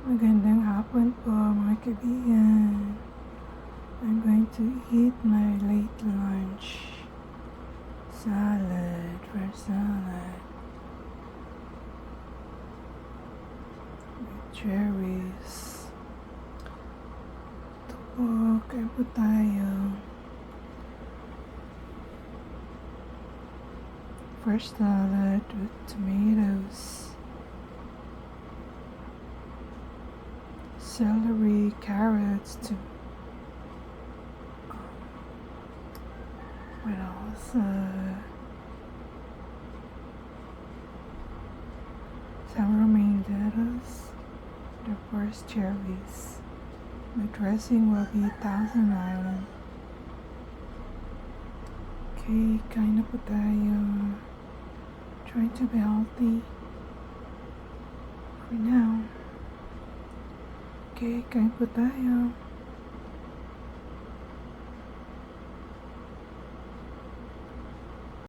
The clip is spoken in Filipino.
Magandang hapon po mga kaibigan. I'm going to eat my late lunch. Fresh salad. With cherries. Ito po, kain po tayo. Fresh salad with tomatoes. Celery, carrots, what else? Some romaine lettuce, and of course cherries. My dressing will be Thousand Island. Okay, kain na po tayo. Try to be healthy for now. Okay, kain po tayo.